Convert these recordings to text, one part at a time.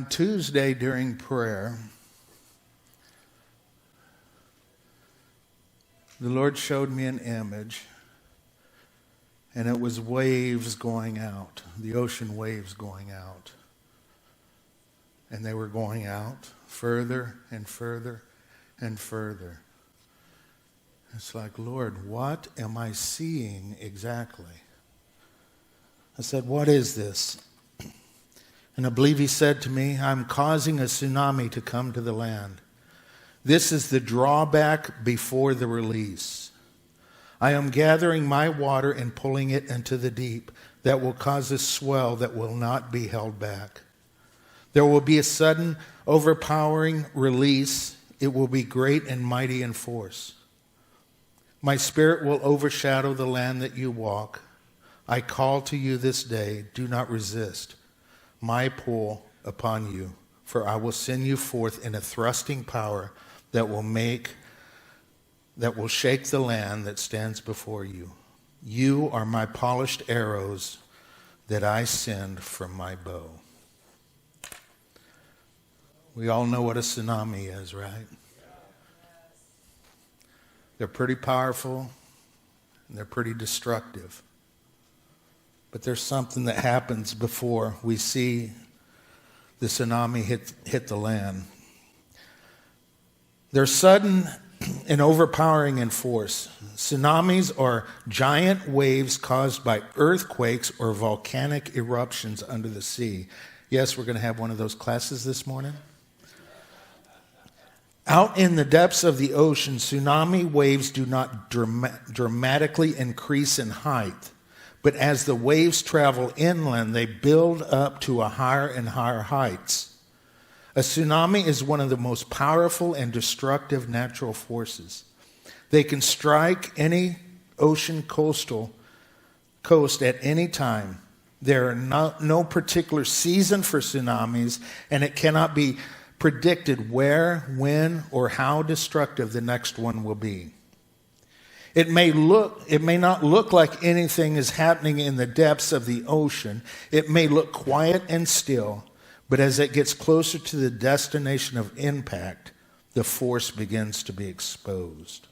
Tuesday during prayer, the Lord showed me an image, and it was waves going out, the ocean waves going out. And they were going out further and further and further. It's like, Lord, what am I seeing exactly? I said, what is this? And I believe he said to me, I'm causing a tsunami to come to the land. This is the drawback before the release. I am gathering my water and pulling it into the deep that will cause a swell that will not be held back. There will be a sudden, overpowering release. It will be great and mighty in force. My spirit will overshadow the land that you walk. I call to you this day, do not resist my pull upon you, for I will send you forth in a thrusting power that will shake the land that stands before you. You are my polished arrows that I send from my bow. We all know what a tsunami is, right? They're pretty powerful and they're pretty destructive. But there's something that happens before we see the tsunami hit the land. They're sudden and overpowering in force. Tsunamis are giant waves caused by earthquakes or volcanic eruptions under the sea. Yes, we're going to have one of those classes this morning. Out in the depths of the ocean, tsunami waves do not dramatically increase in height. But as the waves travel inland, they build up to a higher and higher heights. A tsunami is one of the most powerful and destructive natural forces. They can strike any ocean coast at any time. There are no particular season for tsunamis, and it cannot be predicted where, when, or how destructive the next one will be. It may not look like anything is happening in the depths of the ocean. It may look quiet and still, but as it gets closer to the destination of impact, the force begins to be exposed.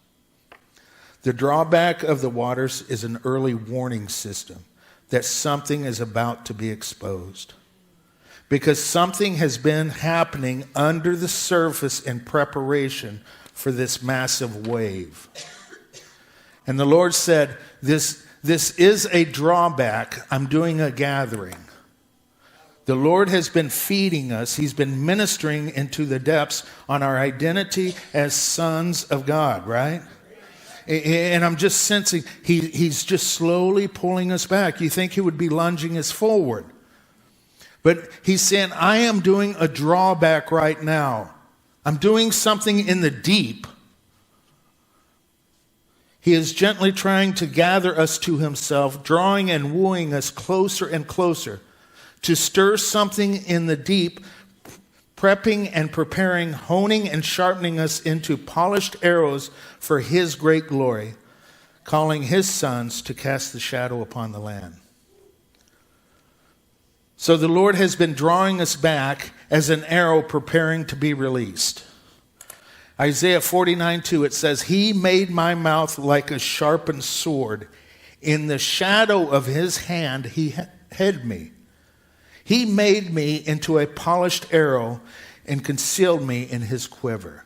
The drawback of the waters is an early warning system that something is about to be exposed. Because something has been happening under the surface in preparation for this massive wave. And the Lord said, this is a drawback. I'm doing a gathering. The Lord has been feeding us. He's been ministering into the depths on our identity as sons of God, right? And I'm just sensing he's just slowly pulling us back. You think he would be lunging us forward. But he's saying, I am doing a drawback right now. I'm doing something in the deep. He is gently trying to gather us to himself, drawing and wooing us closer and closer, to stir something in the deep, prepping and preparing, honing and sharpening us into polished arrows for his great glory, calling his sons to cast the shadow upon the land. So the Lord has been drawing us back as an arrow preparing to be released. Isaiah 49:2, it says, He made my mouth like a sharpened sword. In the shadow of his hand he hid me. He made me into a polished arrow and concealed me in his quiver.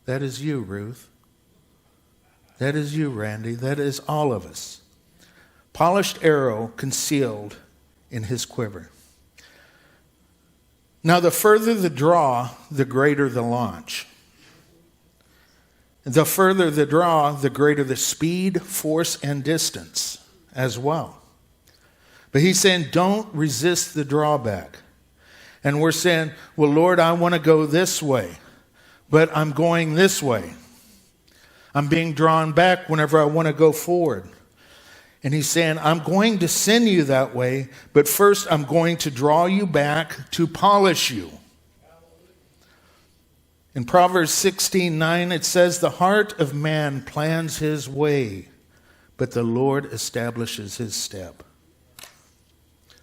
That is you, Ruth. That is you, Randy. That is all of us. Polished arrow concealed in his quiver. Now, the further the draw, the greater the launch. The further the draw, the greater the speed, force, and distance as well. But he's saying, don't resist the drawback. And we're saying, well, Lord, I want to go this way, but I'm going this way. I'm being drawn back whenever I want to go forward. And he's saying, I'm going to send you that way, but first I'm going to draw you back to polish you. In Proverbs 16:9, it says, the heart of man plans his way, but the Lord establishes his step.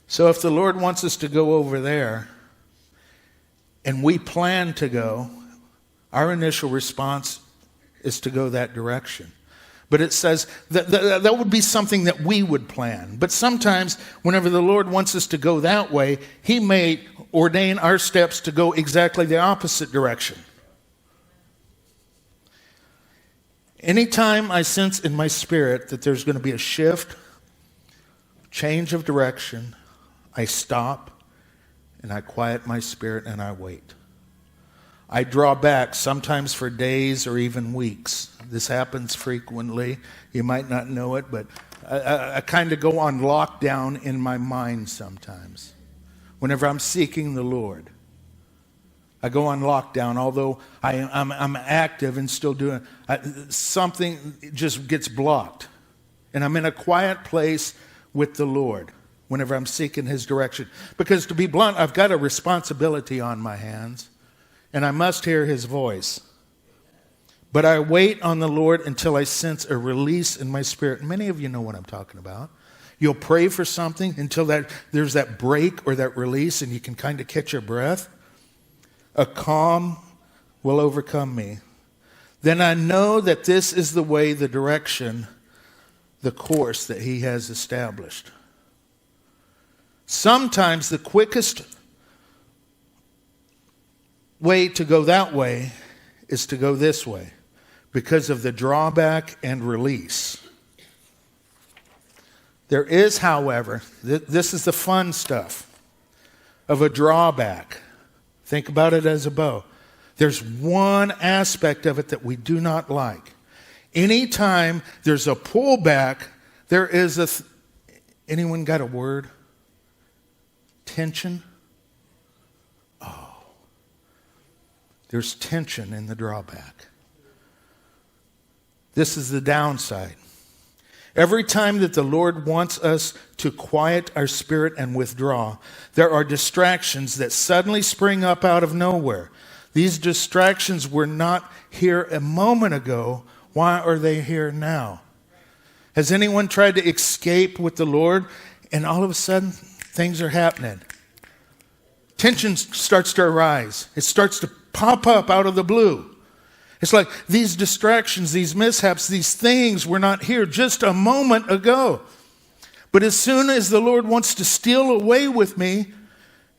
So if the Lord wants us to go over there, and we plan to go, our initial response is to go that direction. But it says that would be something that we would plan. But sometimes, whenever the Lord wants us to go that way, He may ordain our steps to go exactly the opposite direction. Anytime I sense in my spirit that there's going to be a shift, change of direction, I stop and I quiet my spirit and I wait. I draw back, sometimes for days or even weeks. This happens frequently. You might not know it, but I kind of go on lockdown in my mind sometimes. Whenever I'm seeking the Lord, I go on lockdown, although I'm active and still doing something just gets blocked. And I'm in a quiet place with the Lord whenever I'm seeking His direction. Because to be blunt, I've got a responsibility on my hands, and I must hear His voice. But I wait on the Lord until I sense a release in my spirit. Many of you know what I'm talking about. You'll pray for something until there's that break or that release, and you can kind of catch your breath. A calm will overcome me. Then I know that this is the way, the direction, the course that He has established. Sometimes the quickest way to go that way is to go this way because of the drawback and release. There is, however, this is the fun stuff of a drawback. Think about it as a bow. There's one aspect of it that we do not like. Anytime there's a pullback, there is anyone got a word? Tension? Oh. There's tension in the drawback. This is the downside. Every time that the Lord wants us to quiet our spirit and withdraw, there are distractions that suddenly spring up out of nowhere. These distractions were not here a moment ago. Why are they here now? Has anyone tried to escape with the Lord and all of a sudden things are happening? Tension starts to arise. It starts to pop up out of the blue. It's like these distractions, these mishaps, these things were not here just a moment ago. But as soon as the Lord wants to steal away with me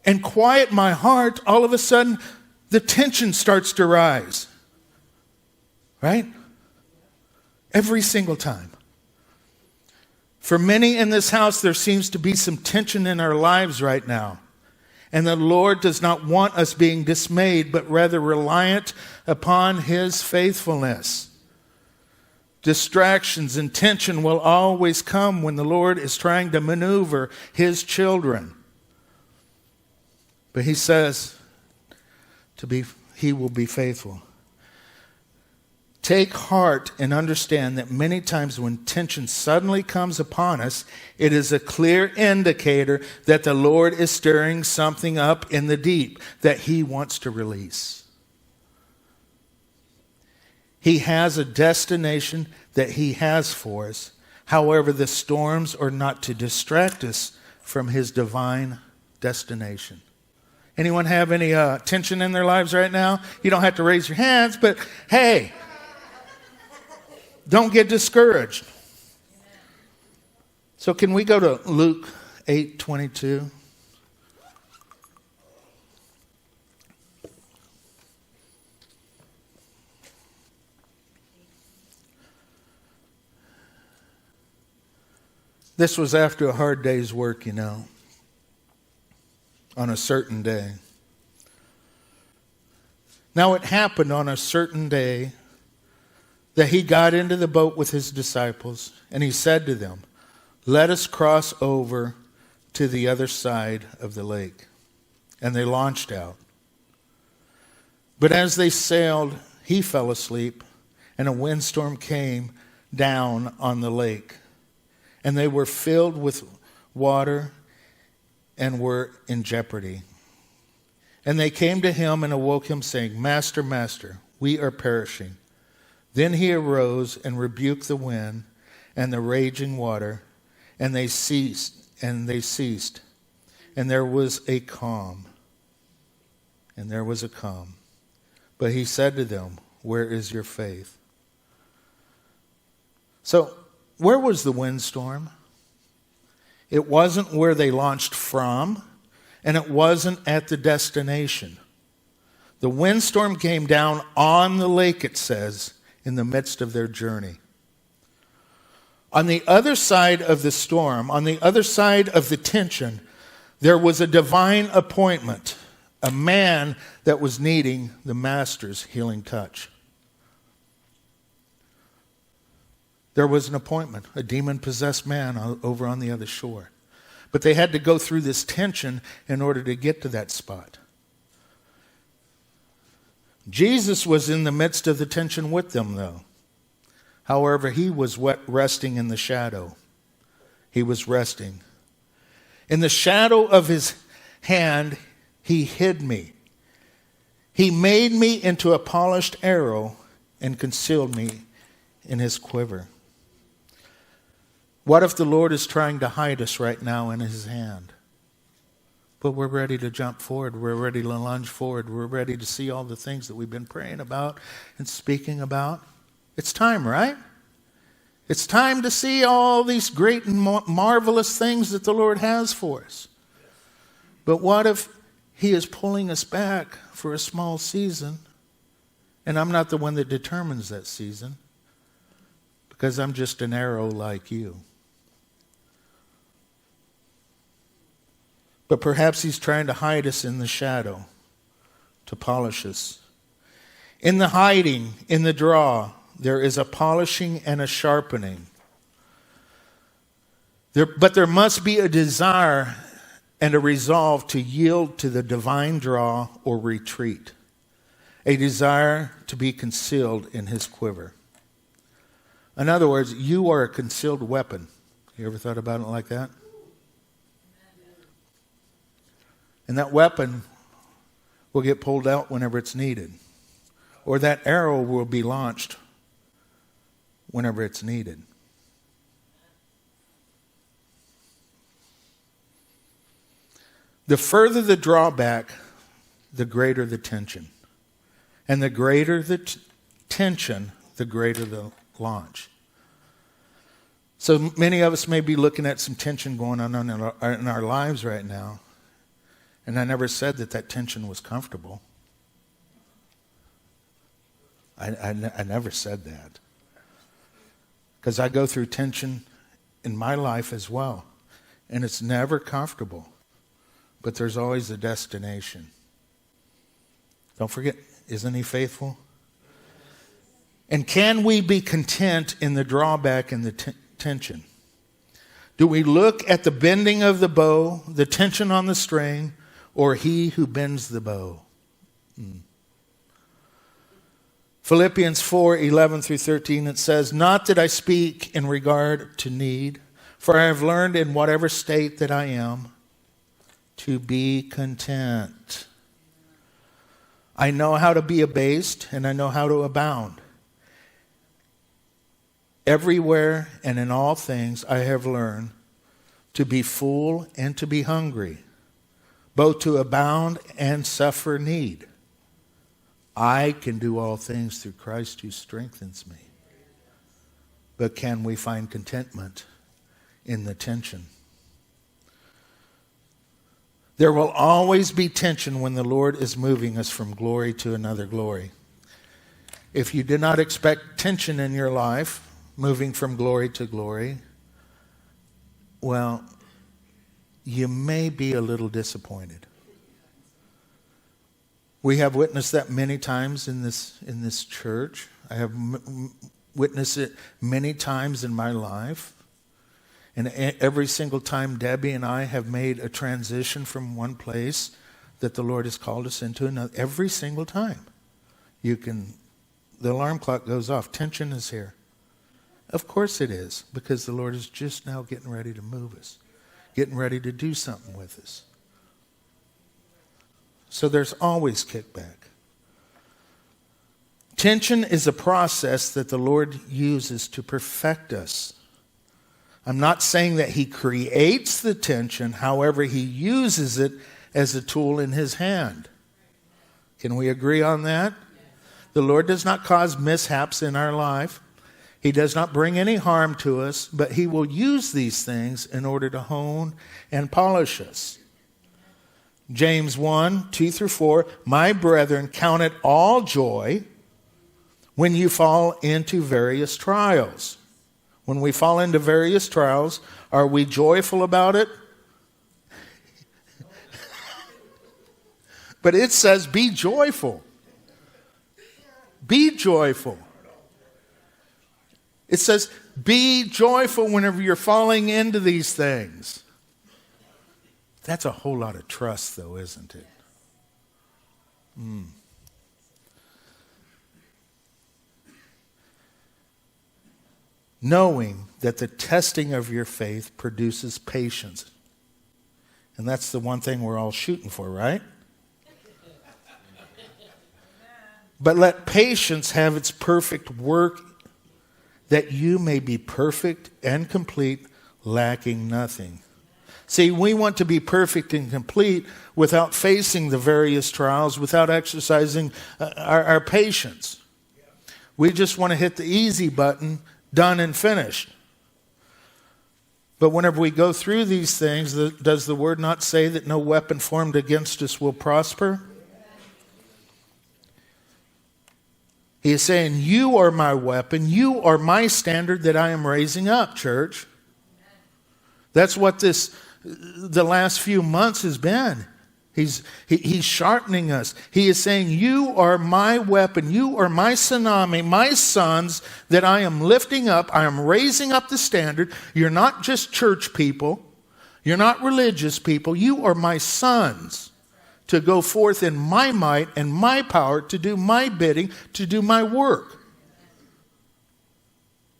and quiet my heart, all of a sudden the tension starts to rise. Right? Every single time. For many in this house, there seems to be some tension in our lives right now. And the Lord does not want us being dismayed, but rather reliant upon His faithfulness. Distractions and tension will always come when the Lord is trying to maneuver His children. But He says He will be faithful. Take heart and understand that many times when tension suddenly comes upon us, it is a clear indicator that the Lord is stirring something up in the deep that He wants to release. He has a destination that He has for us. However, the storms are not to distract us from His divine destination. Anyone have any tension in their lives right now? You don't have to raise your hands, but hey, don't get discouraged. So can we go to Luke 8:22? This was after a hard day's work, on a certain day. Now it happened on a certain day that He got into the boat with His disciples, and He said to them, "Let us cross over to the other side of the lake." And they launched out. But as they sailed, He fell asleep, and a windstorm came down on the lake. And they were filled with water and were in jeopardy. And they came to Him and awoke Him, saying, "Master, Master, we are perishing." Then He arose and rebuked the wind and the raging water, and they ceased, and there was a calm. and there was a calm. But he said to them, where is your faith? So, where was the windstorm? It wasn't where they launched from, and it wasn't at the destination. The windstorm came down on the lake, it says, in the midst of their journey. On the other side of the storm, on the other side of the tension, there was a divine appointment, a man that was needing the master's healing touch. There was an appointment, a demon-possessed man over on the other shore. But they had to go through this tension in order to get to that spot. Jesus was in the midst of the tension with them, though. However, he was resting in the shadow. He was resting. In the shadow of his hand, he hid me. He made me into a polished arrow and concealed me in his quiver. What if the Lord is trying to hide us right now in his hand? But we're ready to jump forward. We're ready to lunge forward. We're ready to see all the things that we've been praying about and speaking about. It's time, right? It's time to see all these great and marvelous things that the Lord has for us. But what if he is pulling us back for a small season, and I'm not the one that determines that season, because I'm just an arrow like you? But perhaps he's trying to hide us in the shadow, to polish us. In the hiding, in the draw, there is a polishing and a sharpening. But there must be a desire and a resolve to yield to the divine draw or retreat. A desire to be concealed in his quiver. In other words, you are a concealed weapon. You ever thought about it like that? And that weapon will get pulled out whenever it's needed. Or that arrow will be launched whenever it's needed. The further the drawback, the greater the tension. And the greater the tension, the greater the launch. So many of us may be looking at some tension going on in our lives right now. And I never said that tension was comfortable. I never said that. Because I go through tension in my life as well. And it's never comfortable. But there's always a destination. Don't forget, isn't he faithful? And can we be content in the drawback and the tension? Do we look at the bending of the bow, the tension on the string, or he who bends the bow? Philippians 4:11 through 13, it says, not that I speak in regard to need, for I have learned in whatever state that I am to be content. I know how to be abased, and I know how to abound. Everywhere and in all things I have learned to be full and to be hungry, both to abound and suffer need. I can do all things through Christ who strengthens me. But can we find contentment in the tension? There will always be tension when the Lord is moving us from glory to another glory. If you did not expect tension in your life, moving from glory to glory, well, you may be a little disappointed. We have witnessed that many times in this church. I have witnessed it many times in my life. And every single time Debbie and I have made a transition from one place that the Lord has called us into another, every single time, the alarm clock goes off. Tension is here. Of course it is, because the Lord is just now getting ready to move us, getting ready to do something with us. So there's always kickback. Tension is a process that the Lord uses to perfect us. I'm not saying that he creates the tension, however, he uses it as a tool in his hand. Can we agree on that? The Lord does not cause mishaps in our life. He does not bring any harm to us, but He will use these things in order to hone and polish us. James 1, 2 through 4, my brethren, count it all joy when you fall into various trials. When we fall into various trials, are we joyful about it? But it says, be joyful. Be joyful. It says, be joyful whenever you're falling into these things. That's a whole lot of trust, though, isn't it? Knowing that the testing of your faith produces patience. And that's the one thing we're all shooting for, right? But let patience have its perfect work, that you may be perfect and complete, lacking nothing. See, we want to be perfect and complete without facing the various trials, without exercising our patience. We just want to hit the easy button, done and finished. But whenever we go through these things, does the Word not say that no weapon formed against us will prosper? He is saying, you are my weapon. You are my standard that I am raising up, church. That's what the last few months has been. He's sharpening us. He is saying, you are my weapon. You are my tsunami, my sons that I am lifting up. I am raising up the standard. You're not just church people. You're not religious people. You are my sons to go forth in my might and my power, to do my bidding, to do my work.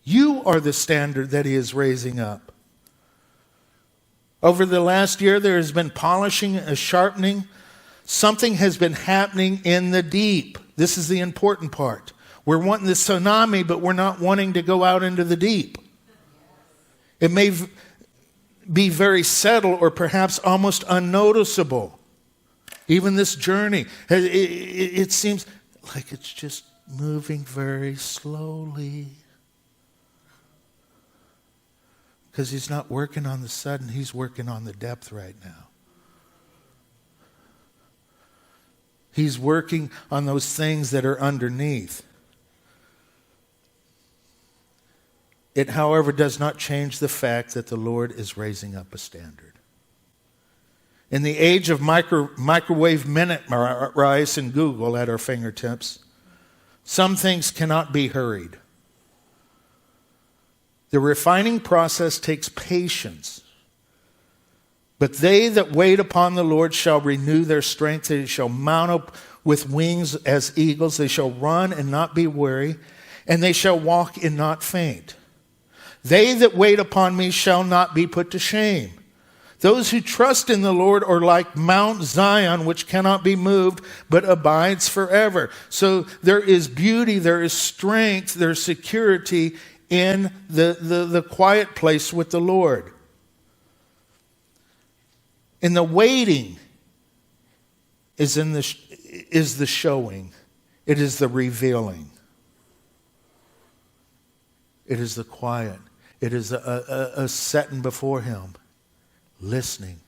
You are the standard that He is raising up. Over the last year, there has been polishing, a sharpening. Something has been happening in the deep. This is the important part. We're wanting the tsunami, but we're not wanting to go out into the deep. It may be very subtle or perhaps almost unnoticeable. Even this journey, it seems like it's just moving very slowly. Because He's not working on the sudden, He's working on the depth right now. He's working on those things that are underneath. It, however, does not change the fact that the Lord is raising up a standard. In the age of microwave minute rise and Google at our fingertips, some things cannot be hurried. The refining process takes patience. But they that wait upon the Lord shall renew their strength. They shall mount up with wings as eagles. They shall run and not be weary, and they shall walk and not faint. They that wait upon me shall not be put to shame. Those who trust in the Lord are like Mount Zion, which cannot be moved, but abides forever. So there is beauty, there is strength, there's security in the quiet place with the Lord. In the waiting is the showing. It is the revealing. It is the quiet. It is a setting before Him. Listening.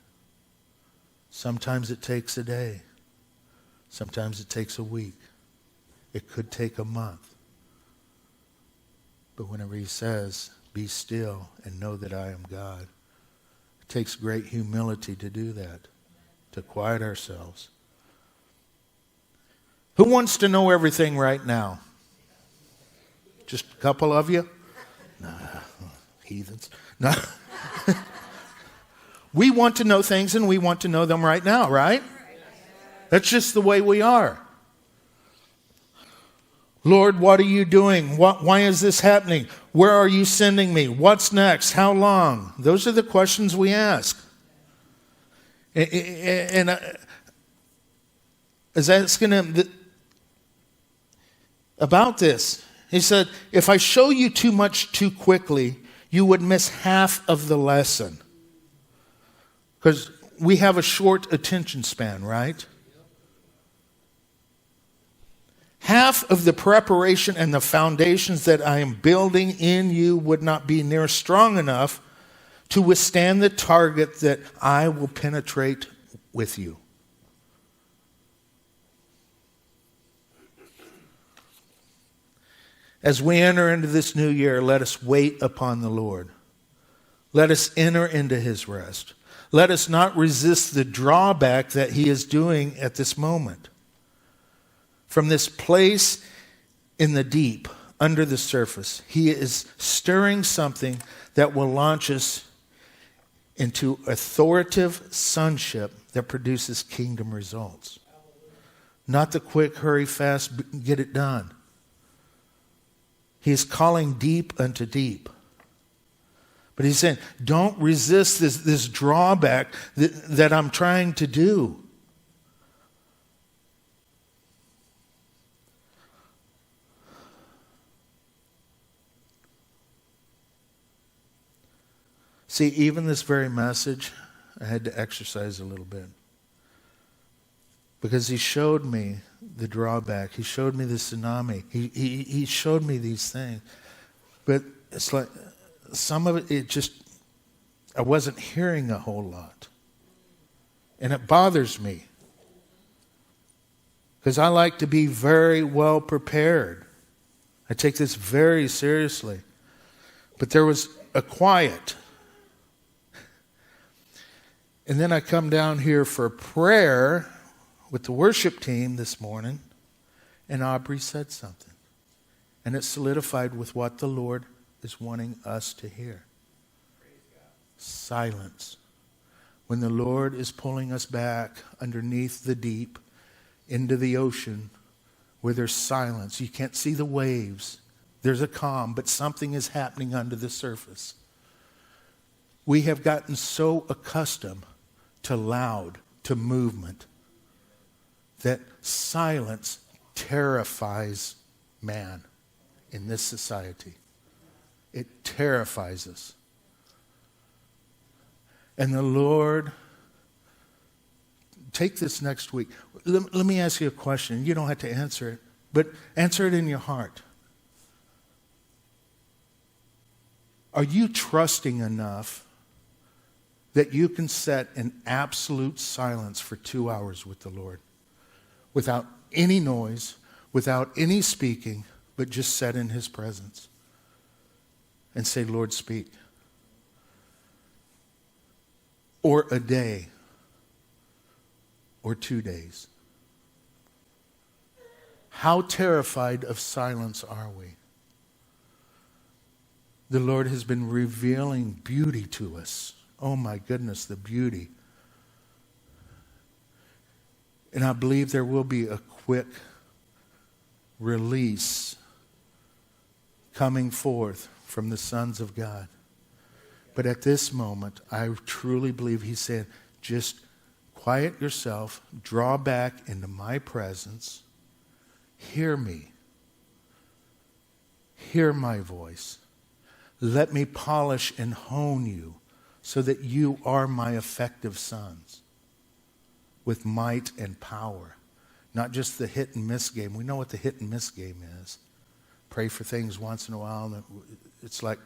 Sometimes it takes a day. Sometimes it takes a week. It could take a month. But whenever He says, be still and know that I am God, it takes great humility to do that, to quiet ourselves. Who wants to know everything right now? Just a couple of you? Nah, heathens. No. We want to know things, and we want to know them right now, right? That's just the way we are. Lord, what are you doing? Why is this happening? Where are you sending me? What's next? How long? Those are the questions we ask. And I was asking him about this. He said, if I show you too much too quickly, you would miss half of the lesson. Because we have a short attention span, right? half of the preparation and the foundations that I am building in you would not be near strong enough to withstand the target that I will penetrate with you. As we enter into this new year, let us wait upon the Lord. Let us enter into his rest. Let us not resist the drawback that he is doing at this moment. From this place in the deep, under the surface, he is stirring something that will launch us into authoritative sonship that produces kingdom results. Not the quick, hurry, fast, get it done. He is calling deep unto deep. But he's saying, don't resist this drawback that I'm trying to do. See, even this very message, I had to exercise a little bit. Because he showed me the drawback. He showed me the tsunami. He showed me these things. But it's like, some of it just, I wasn't hearing a whole lot. And it bothers me. Because I like to be very well prepared. I take this very seriously. But there was a quiet. And then I come down here for prayer with the worship team this morning, and Aubrey said something. And it solidified with what the Lord is wanting us to hear. Silence. When the Lord is pulling us back underneath the deep, into the ocean, where there's silence. You can't see the waves. There's a calm, but something is happening under the surface. We have gotten so accustomed to loud, to movement, that silence terrifies man in this society. It terrifies us. And the Lord, take this next week. Let me ask you a question. You don't have to answer it, but answer it in your heart. Are you trusting enough that you can set in absolute silence for 2 hours with the Lord? Without any noise, without any speaking, but just set in his presence. And say, Lord, speak. Or a day. Or 2 days. How terrified of silence are we? The Lord has been revealing beauty to us. Oh my goodness, the beauty. And I believe there will be a quick release coming forth from the sons of God. But at this moment, I truly believe he said, just quiet yourself, draw back into my presence, hear me, hear my voice. Let me polish and hone you so that you are my effective sons with might and power. Not just the hit and miss game. We know what the hit and miss game is. Pray for things once in a while. And it's like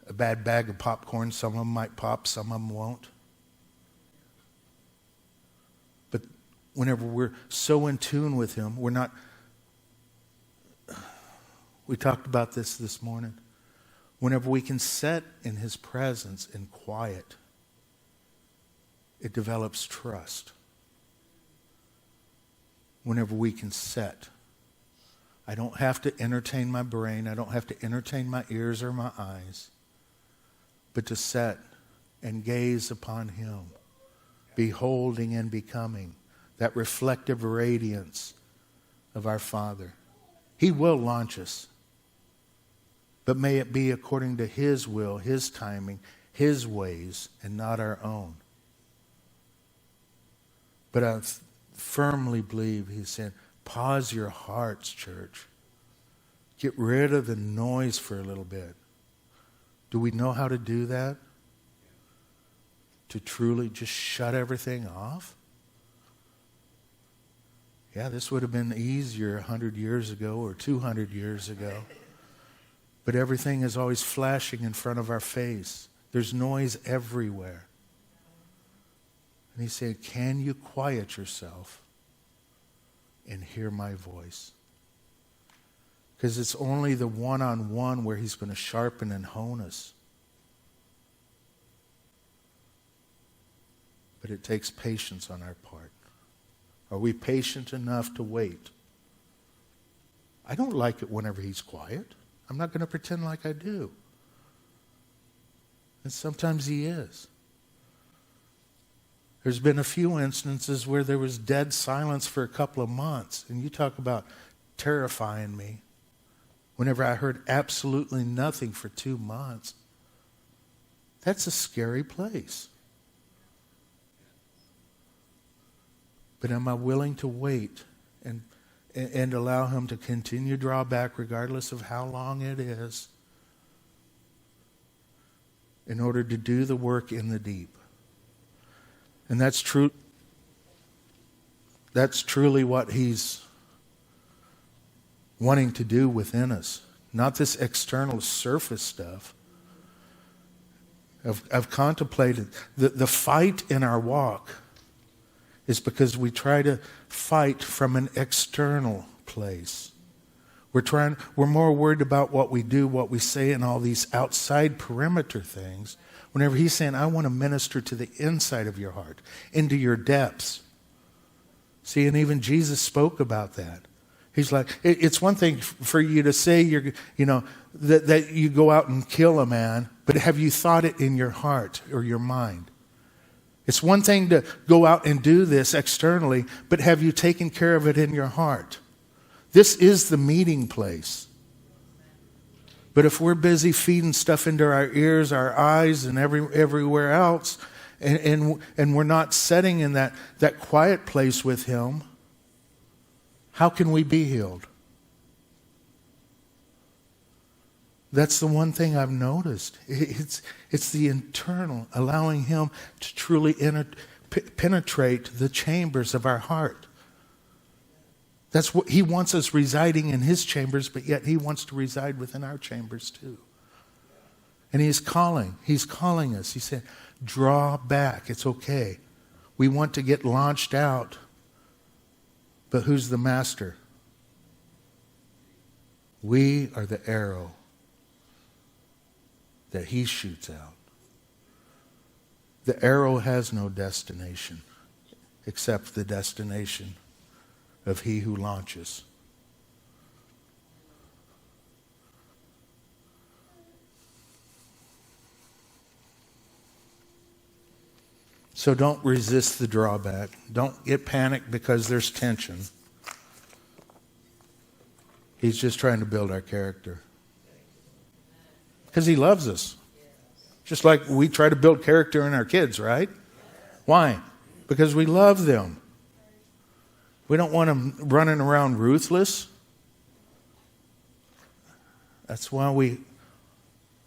a bad bag of popcorn. Some of them might pop, some of them won't. But whenever we're so in tune with him, we're not... We talked about this morning. Whenever we can sit in his presence in quiet, it develops trust. Whenever we can sit. I don't have to entertain my brain. I don't have to entertain my ears or my eyes. But to sit and gaze upon him, beholding and becoming that reflective radiance of our Father. He will launch us. But may it be according to his will, his timing, his ways, and not our own. But I firmly believe he said, pause your hearts, church. Get rid of the noise for a little bit. Do we know how to do that? To truly just shut everything off? Yeah, this would have been easier 100 years ago or 200 years ago. But everything is always flashing in front of our face. There's noise everywhere. And he said, can you quiet yourself and hear my voice? Because it's only the one-on-one where he's going to sharpen and hone us. But it takes patience on our part. Are we patient enough to wait? I don't like it whenever he's quiet. I'm not going to pretend like I do. And sometimes he is. There's been a few instances where there was dead silence for a couple of months. And you talk about terrifying me. Whenever I heard absolutely nothing for 2 months. That's a scary place. But am I willing to wait and allow him to continue drawback regardless of how long it is in order to do the work in the deep? And that's true. That's truly what he's wanting to do within us. Not this external surface stuff. I've contemplated the fight in our walk is because we try to fight from an external place. We're more worried about what we do, what we say, and all these outside perimeter things. Whenever he's saying, I want to minister to the inside of your heart, into your depths. See, and even Jesus spoke about that. He's like, it's one thing for you to say that you go out and kill a man, but have you thought it in your heart or your mind? It's one thing to go out and do this externally, but have you taken care of it in your heart? This is the meeting place. But if we're busy feeding stuff into our ears, our eyes, and everywhere else, and we're not setting in that quiet place with him, how can we be healed? That's the one thing I've noticed. It's the internal, allowing him to truly penetrate the chambers of our heart. That's what he wants us residing in his chambers, but yet he wants to reside within our chambers too. And he's calling us. He said, draw back. It's okay. We want to get launched out. But who's the master? We are the arrow that he shoots out. The arrow has no destination except the destination of he who launches. So don't resist the drawback. Don't get panicked because there's tension. He's just trying to build our character. Because he loves us. Just like we try to build character in our kids, right? Why? Because we love them. We don't want them running around ruthless. That's why we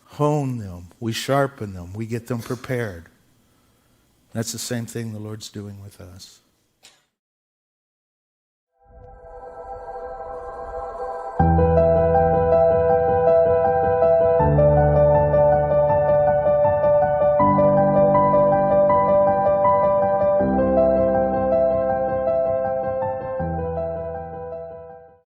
hone them. We sharpen them. We get them prepared. That's the same thing the Lord's doing with us.